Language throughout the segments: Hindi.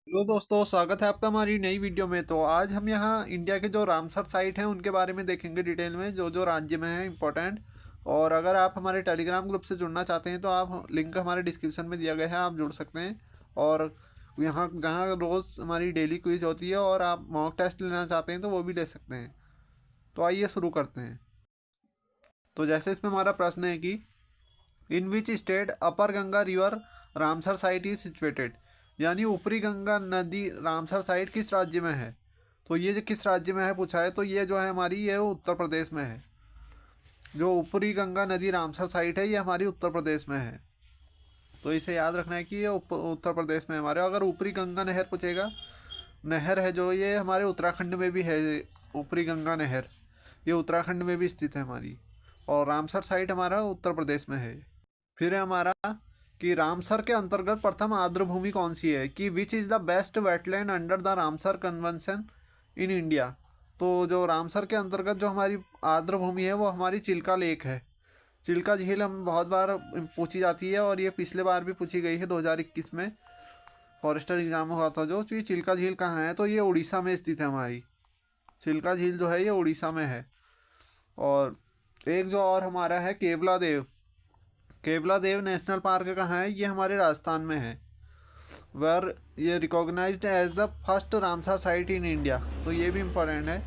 हेलो दोस्तों, स्वागत है आपका हमारी नई वीडियो में। तो आज हम यहाँ इंडिया के जो रामसर साइट हैं उनके बारे में देखेंगे डिटेल में, जो जो राज्य में है इम्पोर्टेंट। और अगर आप हमारे टेलीग्राम ग्रुप से जुड़ना चाहते हैं तो आप लिंक हमारे डिस्क्रिप्शन में दिया गया है, आप जुड़ सकते हैं। और यहाँ जहाँ रोज़ हमारी डेली क्विज होती है और आप मॉक टेस्ट लेना चाहते हैं तो वो भी ले सकते हैं। तो आइए शुरू करते हैं। तो जैसे इसमें हमारा प्रश्न है कि in which state upper Ganga river Ramsar site is situated, यानी ऊपरी गंगा नदी रामसर साइट किस राज्य में है। तो ये जो किस राज्य में है पूछा है, तो ये जो है हमारी ये उत्तर प्रदेश में है। जो ऊपरी गंगा नदी रामसर साइट है ये हमारी उत्तर प्रदेश में है। तो इसे याद रखना है कि ये उत्तर प्रदेश में है हमारे। अगर ऊपरी गंगा नहर पूछेगा, नहर है जो ये हमारे उत्तराखंड में भी है। ऊपरी गंगा नहर ये उत्तराखंड में भी स्थित है हमारी। और रामसर साइट हमारा उत्तर प्रदेश में है। फिर है हमारा कि रामसर के अंतर्गत प्रथम आर्द्रभूमि कौन सी है, कि which is the best wetland under the Ramsar convention in India. तो जो रामसर के अंतर्गत जो हमारी आर्द्रभूमि है वो हमारी चिल्का लेक है। चिल्का झील हम बहुत बार पूछी जाती है और ये पिछले बार भी पूछी गई है 2021 में। फॉरेस्टर एग्जाम हुआ था जो ये चिल्का झील कहाँ है, तो ये उड़ीसा में स्थित है हमारी। चिल्का झील जो है ये उड़ीसा में है। और एक जो और हमारा है केवला देव। केवला देव नेशनल पार्क कहाँ है, ये हमारे राजस्थान में है। वेर ये recognised as the first Ramsar site in India. तो ये भी इम्पोर्टेंट है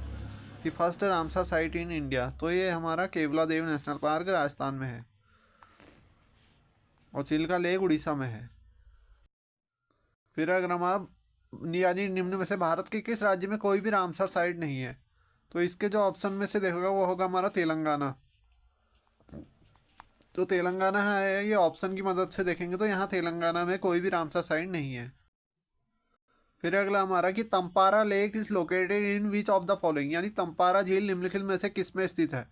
कि first Ramsar site in India, तो ये हमारा Keoladeo national park Rajasthan में है। और चिल्का लेक उड़ीसा में है। फिर अगर हमारा यानी निम्न में से भारत के किस राज्य में कोई भी रामसर साइट नहीं है, तो इसके जो ऑप्शन में से देखोगा वो होगा हमारा तेलंगाना। तो तेलंगाना है, ये ऑप्शन की मदद से देखेंगे तो यहाँ तेलंगाना में कोई भी रामसर साइट नहीं है। फिर अगला हमारा कि Tampara lake is located in which of the following, यानी तंपारा झील निम्नलिखित में से किस में स्थित है।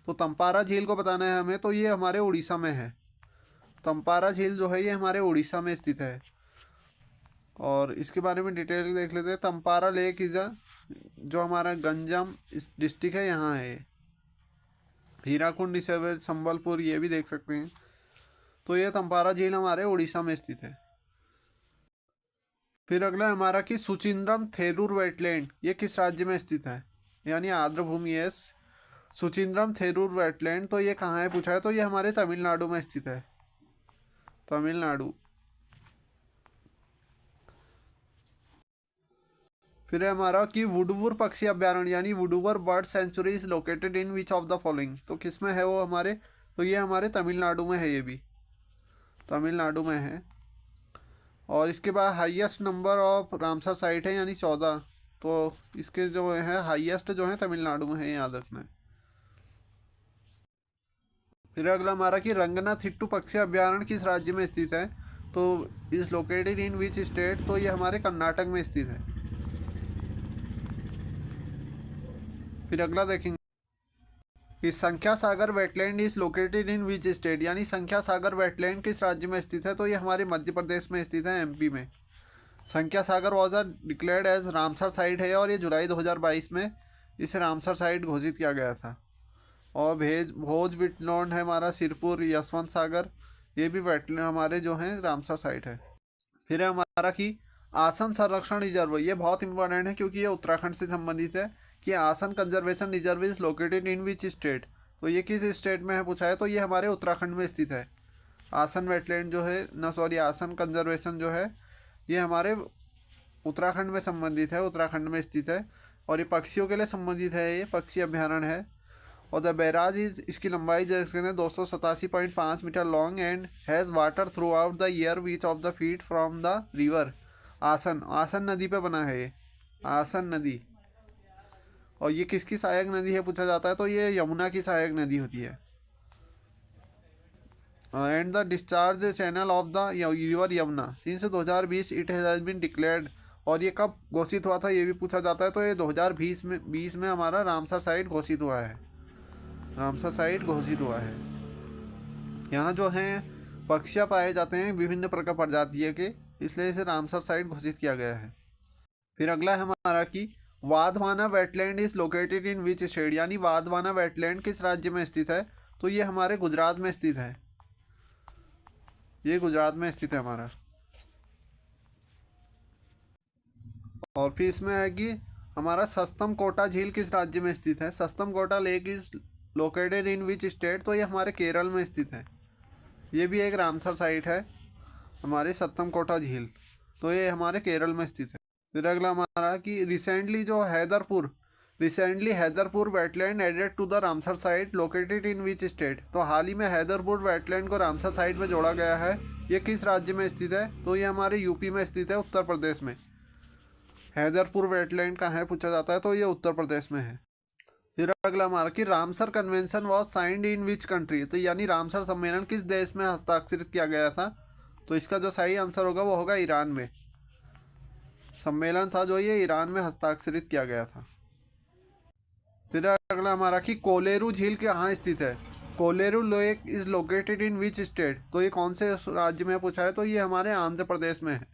तो तंपारा झील को बताना है हमें, तो ये हमारे उड़ीसा में है। तंपारा झील जो है ये हमारे उड़ीसा में स्थित है। और इसके बारे में डिटेल देख लेते हैं। तंपारा लेक इज जो हमारा गंजम डिस्ट्रिक्ट है यहाँ है। हीराकुंड संबलपुर ये भी देख सकते हैं। तो ये तंपारा झील हमारे उड़ीसा में स्थित है। फिर अगला हमारा कि सुचिंद्रम थेरूर वेटलैंड ये किस राज्य में स्थित है, यानी आर्द्रभूमि है। सुचिंद्रम थेरूर वेटलैंड तो ये कहाँ है पूछा है, तो ये हमारे तमिलनाडु में स्थित है। तमिलनाडु। फिर है हमारा कि वुडवुर पक्षी अभ्यारण्य यानी Vaduvur bird sanctuary is located in which of the following. तो किस में है वो हमारे, तो ये हमारे तमिलनाडु में है। ये भी तमिलनाडु में है। और इसके बाद highest number of Ramsar site है यानी 14। तो इसके जो है हाईएस्ट जो है तमिलनाडु में है, याद रखना है। फिर अगला हमारा कि रंगना थिट्टू पक्षी अभ्यारण्य किस राज्य में स्थित है, तो is located in which state. तो ये हमारे कर्नाटक में स्थित है। फिर अगला देखेंगे कि Sakhya Sagar wetland is located in which state, यानी संख्या सागर वेटलैंड किस राज्य में स्थित है, तो ये हमारे मध्य प्रदेश में स्थित है, एमपी में। Sakhya Sagar was a declared as Ramsar site है और ये जुलाई 2022 में इसे रामसर साइट घोषित किया गया था। और भोज विटलैंड है हमारा सिरपुर यशवंत सागर, ये भी वेटलैंड हमारे जो हैं रामसर साइट है। फिर है हमारा कि आसन संरक्षण रिजर्व, ये बहुत इंपॉर्टेंट है क्योंकि ये उत्तराखंड से संबंधित है। कि आसन conservation reserve is located in which state. तो ये किस स्टेट में है पूछा है, तो ये हमारे उत्तराखंड में स्थित है। आसन वेटलैंड जो है ना, सॉरी, आसन कंजर्वेशन जो है ये हमारे उत्तराखंड में संबंधित है, उत्तराखंड में स्थित है। और ये पक्षियों के लिए संबंधित है, ये पक्षी अभ्यारण्य है। और द बैराज इज, इसकी लंबाई जैसे 287.5 metre long and has water throughout the year which of the feet from the river. Asan, Asan नदी पे बना है ये, आसन नदी। और ये किसकी सहायक नदी है पूछा जाता है, तो ये यमुना की सहायक नदी होती है। And the discharge channel of the river Yamuna since 2020 it has been declared. और ये कब घोषित हुआ था ये भी पूछा जाता है, तो ये 2020 में हमारा रामसर साइट घोषित हुआ है। रामसर साइट घोषित हुआ है। यहाँ जो हैं पक्षियाँ पाए जाते हैं विभिन्न प्रकार प्रजातियों के, इसलिए इसे रामसर साइट घोषित किया गया है। फिर अगला है हमारा कि Wadhvana wetland is located in which state, यानी वाधवाना वेटलैंड किस राज्य में स्थित है, तो ये हमारे गुजरात में स्थित है। ये गुजरात में स्थित है हमारा। और फिर इसमें है कि हमारा सस्तम कोटा झील किस राज्य में स्थित है। Sastham Kotta lake is located in which state, तो ये हमारे केरल में स्थित है। ये भी एक रामसर साइट है हमारे सतम कोटा झील, तो ये हमारे केरल में स्थित है। फिर अगला हमारा कि recently Haiderpur wetland added to the Ramsar site located in which state, तो हाल ही में हैदरपुर वेटलैंड को रामसर साइट में जोड़ा गया है। ये किस राज्य में स्थित है, तो ये हमारे यूपी में स्थित है, उत्तर प्रदेश में। हैदरपुर वेटलैंड कहाँ है पूछा जाता है, तो ये उत्तर प्रदेश में है। फिर अगला हमारा कि Ramsar convention was signed in which country, तो यानी रामसर सम्मेलन किस देश में हस्ताक्षरित किया गया था, तो इसका जो सही आंसर होगा वो होगा ईरान में। सम्मेलन था जो ये ईरान में हस्ताक्षरित किया गया था। फिर अगला हमारा कि कोलेरू झील कहाँ स्थित है। Kolleru lake is located in which state, तो ये कौन से राज्य में पूछा है, तो ये हमारे आंध्र प्रदेश में है।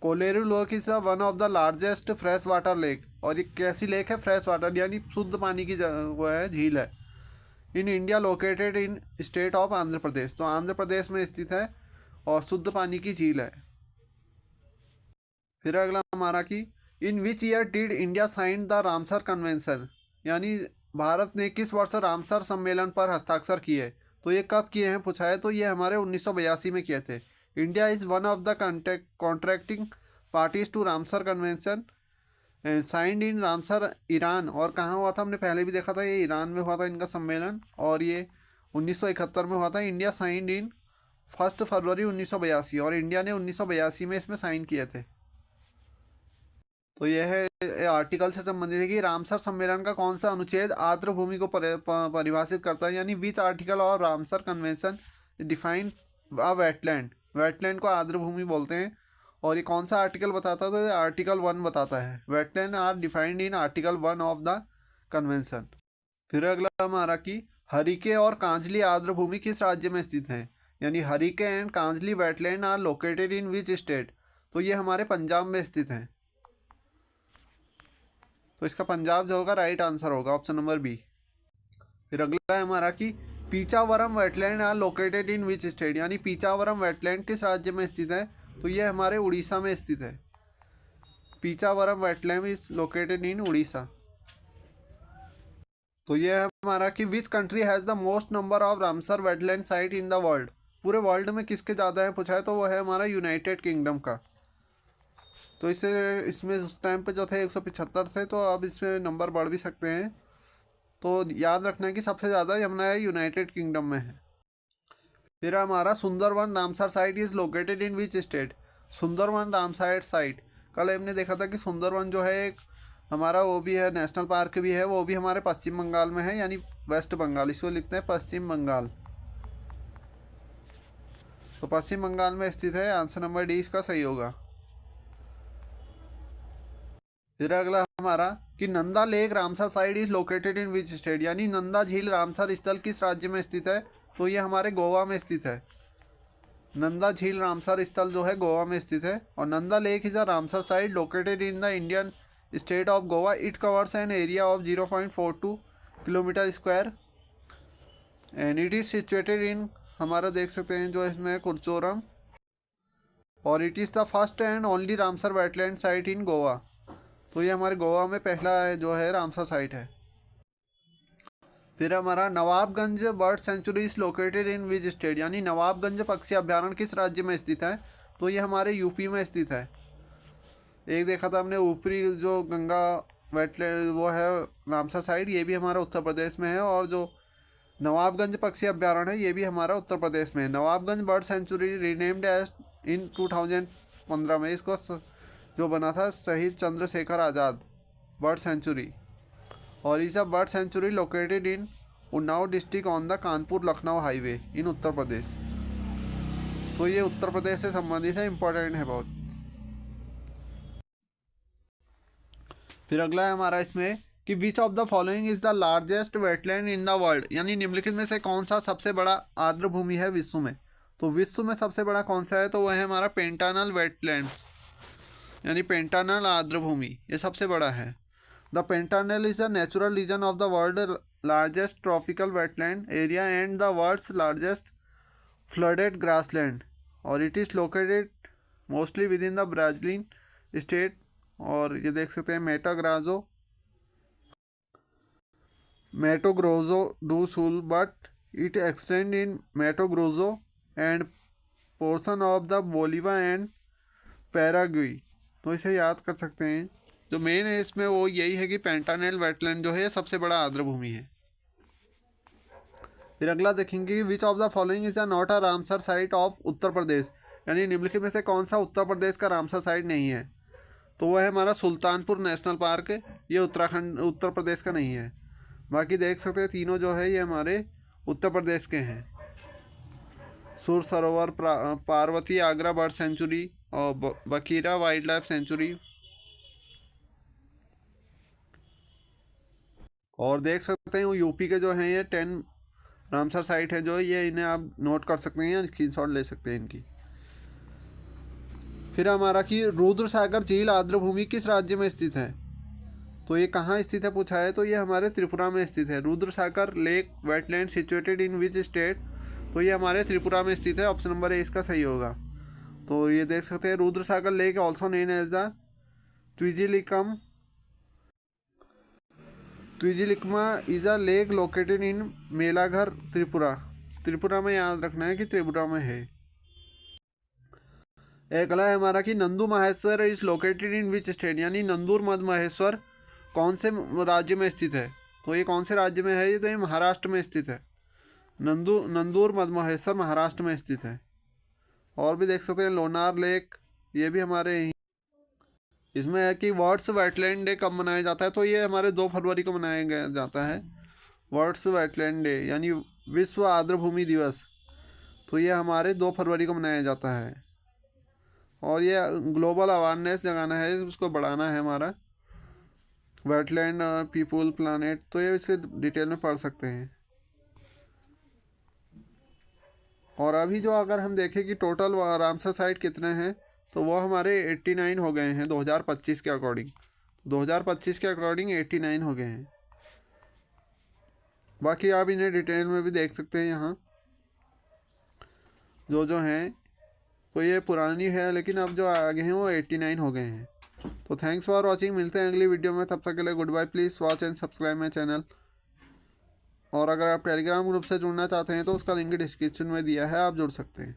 Kolleru lake is one of the largest fresh water lake, और ये कैसी लेक है, फ्रेश वाटर यानी शुद्ध पानी की वो है, झील है। In India located in state of Andhra Pradesh, तो आंध्र प्रदेश में स्थित है और शुद्ध पानी की झील है। फिर अगला हमारा कि in which year did India sign the Ramsar convention, यानी भारत ने किस वर्ष रामसर सम्मेलन पर हस्ताक्षर किए, तो ये कब किए हैं पूछा है, तो ये हमारे 1982 में किए थे। India is one of the contracting parties to Ramsar convention signed in Ramsar Iran, और कहाँ हुआ था हमने पहले भी देखा था, ये ईरान में हुआ था इनका सम्मेलन, और ये 1971 में हुआ था। इंडिया साइंड इन 1 फरवरी 1982, और इंडिया ने 1982 में इसमें साइन किए थे। तो यह है आर्टिकल से संबंधित है कि रामसर सम्मेलन का कौन सा अनुच्छेद आर्द्र भूमि को परिभाषित करता है, यानी विच आर्टिकल और Ramsar convention define a wetland को आर्द्र भूमि बोलते हैं, और ये कौन सा आर्टिकल बताता है, तो ये आर्टिकल 1 बताता है। Wetland are defined in article 1 of the convention. फिर अगला हमारा कि हरिके और कांजली आर्द्र भूमि किस राज्य में स्थित है, यानी Harike and Kanjli wetland are located in which state, तो ये हमारे पंजाब में स्थित हैं। तो इसका पंजाब जो होगा राइट आंसर होगा, ऑप्शन नंबर बी। फिर अगला है हमारा कि Pichavaram wetland are located in which state, यानी पीचावरम वेटलैंड किस राज्य में स्थित है, तो ये हमारे उड़ीसा में स्थित है। Pichavaram wetland is located in Odisha. तो ये है हमारा कि which country has the most number of Ramsar wetland site in the world, पूरे वर्ल्ड में किसके ज़्यादा है पूछा है, तो वो है हमारा यूनाइटेड किंगडम का। तो इसमें उस टाइम पे जो थे 175 थे, तो अब इसमें नंबर बढ़ भी सकते हैं। तो याद रखना है कि सबसे ज़्यादा यमुना यूनाइटेड किंगडम में है। फिर हमारा Sundarban Ramsar site is located in which state. Sundarban Ramsar site, कल हमने देखा था कि सुंदरवन जो है एक हमारा वो भी है, नेशनल पार्क भी है, वो भी हमारे पश्चिम बंगाल में है, यानी वेस्ट बंगाल, इसको लिखते हैं पश्चिम बंगाल। तो पश्चिम बंगाल में स्थित है, आंसर नंबर डी इसका सही होगा। फिर अगला हमारा कि Nanda lake Ramsar site is located in which state, यानी नंदा झील रामसर स्थल किस राज्य में स्थित है, तो ये हमारे गोवा में स्थित है। नंदा झील रामसर स्थल जो है गोवा में स्थित है। और Nanda lake is a Ramsar site located in the Indian state of Goa. It covers an area of 0.42 kilometre square and it is situated in, हमारा देख सकते हैं जो इसमें कुरचोरम, और it is the first and only Ramsar wetland site in Goa. तो ये हमारे गोवा में पहला जो है रामसर साइट है। फिर हमारा Nawabganj bird sanctuary is located in which state, यानी नवाबगंज पक्षी अभ्यारण्य किस राज्य में स्थित है, तो ये हमारे यूपी में स्थित है। एक देखा था हमने ऊपरी जो गंगा वेटलैंड वो है रामसर साइट, ये भी हमारा उत्तर प्रदेश में है, और जो नवाबगंज पक्षी अभ्यारण्य है ये भी हमारा उत्तर प्रदेश में है। Nawabganj bird sanctuary renamed as in 2015 में, इसको जो बना था शहीद चंद्रशेखर आज़ाद बर्ड सेंचुरी, और इस bird sanctuary located in Unnao district on the Kanpur Lucknow highway in Uttar Pradesh. तो ये उत्तर प्रदेश से संबंधित है, इम्पोर्टेंट है बहुत। फिर अगला है हमारा इसमें कि विच of the following is the largest wetland in the world, यानी निम्नलिखित में से कौन सा सबसे बड़ा आर्द्र भूमि है विश्व में। तो विश्व में सबसे बड़ा कौन सा है, तो वह है हमारा पेंटानल वेटलैंड, यानी पेंटानल आर्द्र भूमि, ये सबसे बड़ा है। The Pantanal is a natural region of the world largest tropical wetland area and the world's largest flooded grassland, और it is located mostly with in the Brazilian state और ये देख सकते हैं Mato Grosso do Sul, but it extends in Mato Grosso and portion of the Bolivia and Paraguay. तो इसे याद कर सकते हैं। जो मेन है इसमें वो यही है कि पेंटानेल वेटलैंड जो है सबसे बड़ा आर्द्रभूमि है। फिर अगला देखेंगे which of the following is not a Ramsar site of Uttar Pradesh, यानी निम्नलिखित में से कौन सा उत्तर प्रदेश का रामसर साइट नहीं है। तो वह है हमारा सुल्तानपुर नेशनल पार्क, ये उत्तर प्रदेश का नहीं है। बाकी देख सकते हैं तीनों जो है ये हमारे उत्तर प्रदेश के हैं। सुर सरोवर, पार्वती आगरा बर्ड सेंचुरी और बकीरा वाइल्ड लाइफ सेंचुरी। और देख सकते हैं यूपी के जो हैं ये 10 रामसर साइट है जो ये, इन्हें आप नोट कर सकते हैं, स्क्रीनशॉट ले सकते हैं इनकी। फिर हमारा कि रुद्र सागर झील आर्द्रभूमि किस राज्य में स्थित है। तो ये कहाँ स्थित है पूछा है, तो ये हमारे त्रिपुरा में स्थित है। Rudra Sagar lake wetland situated in which state, तो ये हमारे त्रिपुरा में स्थित है। ऑप्शन नंबर ए इसका सही होगा। तो ये देख सकते हैं Rudra Sagar lake also name as the Twijilikma is a lake located in Melaghar Tripura. Tripura में याद रखना है कि त्रिपुरा में है। अगला है हमारा कि Nandu Maheshwar is located in which state, यानी नंदूर मद महेश्वर कौन से राज्य में स्थित है। तो ये कौन से राज्य में है, ये तो ये महाराष्ट्र में स्थित है। नंदूर मद महेश्वर महाराष्ट्र में स्थित है। और भी देख सकते हैं लोनार लेक, ये भी हमारे यहीं। इसमें है कि वर्ड्स वेटलैंड डे कब मनाया जाता है, तो ये हमारे 2 फरवरी को मनाया जाता है वर्ड्स वेटलैंड डे, यानी विश्व आर्द्रभूमि दिवस। तो ये हमारे 2 फरवरी को मनाया जाता है। और ये ग्लोबल अवेयरनेस जगाना है, उसको बढ़ाना है हमारा वेटलैंड पीपुल प्लानेट। तो ये इसे डिटेल में पढ़ सकते हैं। और अभी जो अगर हम देखें कि टोटल रामसर साइट कितने हैं, तो वो हमारे 89 हो गए हैं 2025 के अकॉर्डिंग। 2025 के अकॉर्डिंग 89 हो गए हैं। बाकी आप इन्हें डिटेल में भी देख सकते हैं यहाँ जो हैं। तो ये पुरानी है, लेकिन अब जो आगे हैं वो 89 हो गए हैं। तो थैंक्स फॉर वॉचिंग, मिलते हैं अगली वीडियो में, तब तक के लिए good bye. Please watch and subscribe my channel. और अगर आप टेलीग्राम ग्रुप से जुड़ना चाहते हैं तो उसका लिंक डिस्क्रिप्शन में दिया है, आप जुड़ सकते हैं।